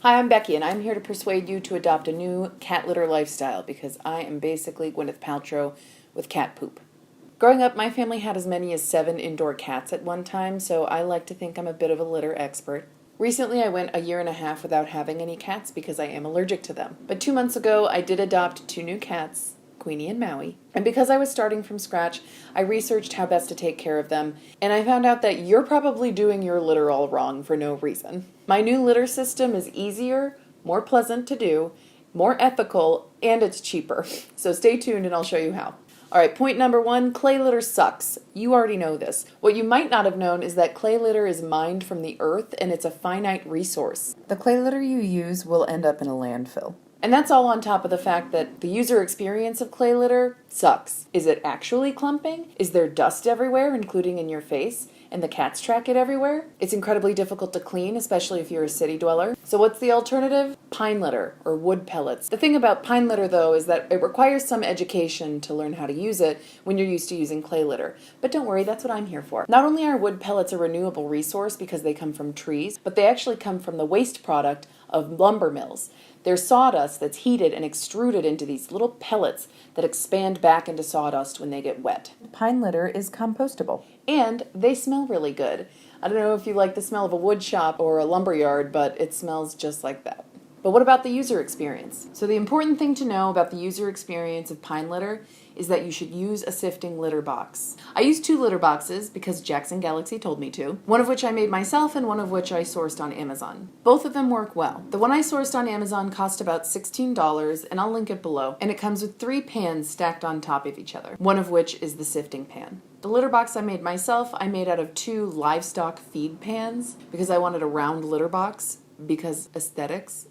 Hi, I'm Becky, and I'm here to persuade you to adopt a new cat litter lifestyle because I am basically Gwyneth Paltrow with cat poop. Growing up, my family had as many as 7 indoor cats at one time, so I like to think I'm a bit of a litter expert. Recently, I went a year and a half without having any cats because I am allergic to them. But 2 months ago, I did adopt 2 new cats, 𝐂𝐚𝐭 and 𝐿. And because I was starting from scratch, I researched how best to take care of them, and I found out that you're probably doing your litter all wrong for no reason. My new litter system is easier, more pleasant to do, more ethical, and it's cheaper. So stay tuned and I'll show you how. Alright, point number 1, clay litter sucks. You already know this. What you might not have known is that clay litter is mined from the earth and it's a finite resource. The clay litter you use will end up in a landfill. And that's all on top of the fact that the user experience of clay litter sucks. Is it actually clumping? Is there dust everywhere, including in your face? And the cats track it everywhere? It's incredibly difficult to clean, especially if you're a city dweller. So what's the alternative? Pine litter, or wood pellets. The thing about pine litter, though, is that it requires some education to learn how to use it when you're used to using clay litter. But don't worry, that's what I'm here for. Not only are wood pellets a renewable resource because they come from trees, but they actually come from the waste product of lumber mills. They're sawdust that's heated and extruded into these little pellets that expand back into sawdust when they get wet. Pine litter is compostable. And they smell really good. I don't know if you like the smell of a wood shop or a lumber yard, but it smells just like that. But what about the user experience? So the important thing to know about the user experience of pine litter is that you should use a sifting litter box. I use 2 litter boxes because Jackson Galaxy told me to, one of which I made myself and one of which I sourced on Amazon. Both of them work well. The one I sourced on Amazon cost about $16, and I'll link it below, and it comes with 3 pans stacked on top of each other, one of which is the sifting pan. The litter box I made myself, I made out of 2 livestock feed pans because I wanted a round litter box, because aesthetics,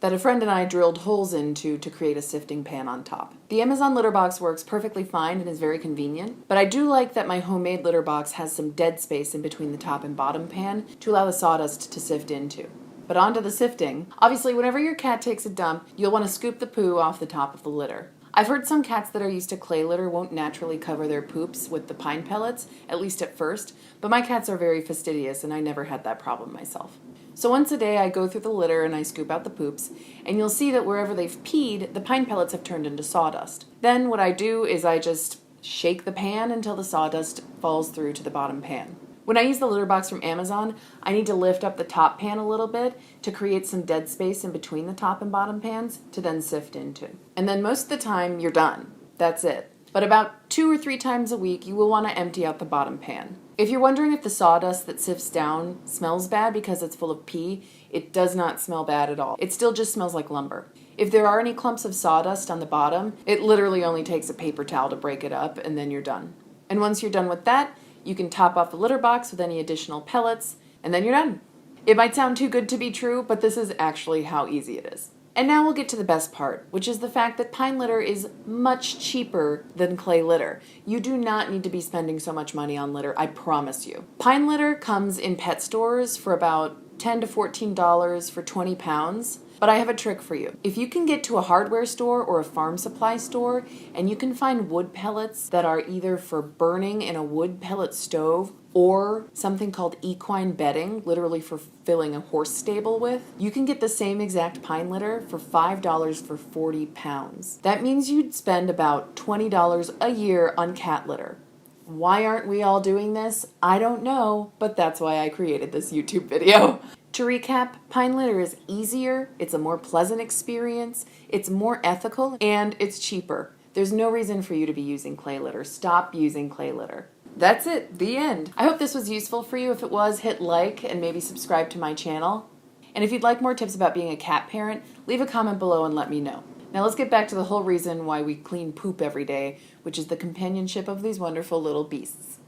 that a friend and I drilled holes into to create a sifting pan on top. The Amazon litter box works perfectly fine and is very convenient, but I do like that my homemade litter box has some dead space in between the top and bottom pan to allow the sawdust to sift into. But onto the sifting. Obviously, whenever your cat takes a dump, you'll want to scoop the poo off the top of the litter. I've heard some cats that are used to clay litter won't naturally cover their poops with the pine pellets, at least at first, but my cats are very fastidious and I never had that problem myself. So once a day I go through the litter and I scoop out the poops, and you'll see that wherever they've peed, the pine pellets have turned into sawdust. Then what I do is I just shake the pan until the sawdust falls through to the bottom pan. When I use the litter box from Amazon, I need to lift up the top pan a little bit to create some dead space in between the top and bottom pans to then sift into. And then most of the time, you're done. That's it. But about 2 or 3 times a week, you will want to empty out the bottom pan. If you're wondering if the sawdust that sifts down smells bad because it's full of pee, it does not smell bad at all. It still just smells like lumber. If there are any clumps of sawdust on the bottom, it literally only takes a paper towel to break it up, and then you're done. And once you're done with that, you can top off the litter box with any additional pellets, and then you're done. It might sound too good to be true, but this is actually how easy it is. And now we'll get to the best part, which is the fact that pine litter is much cheaper than clay litter. You do not need to be spending so much money on litter, I promise you. Pine litter comes in pet stores for about $10 to $14 for 20 pounds. But I have a trick for you. If you can get to a hardware store or a farm supply store and you can find wood pellets that are either for burning in a wood pellet stove or something called equine bedding, literally for filling a horse stable with, you can get the same exact pine litter for $5 for 40 pounds. That means you'd spend about $20 a year on cat litter. Why aren't we all doing this? I don't know, but that's why I created this YouTube video. To recap, pine litter is easier, it's a more pleasant experience, it's more ethical, and it's cheaper. There's no reason for you to be using clay litter. Stop using clay litter. That's it, the end. I hope this was useful for you. If it was, hit like and maybe subscribe to my channel. And if you'd like more tips about being a cat parent, leave a comment below and let me know. Now let's get back to the whole reason why we clean poop every day, which is the companionship of these wonderful little beasts.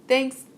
Thanks!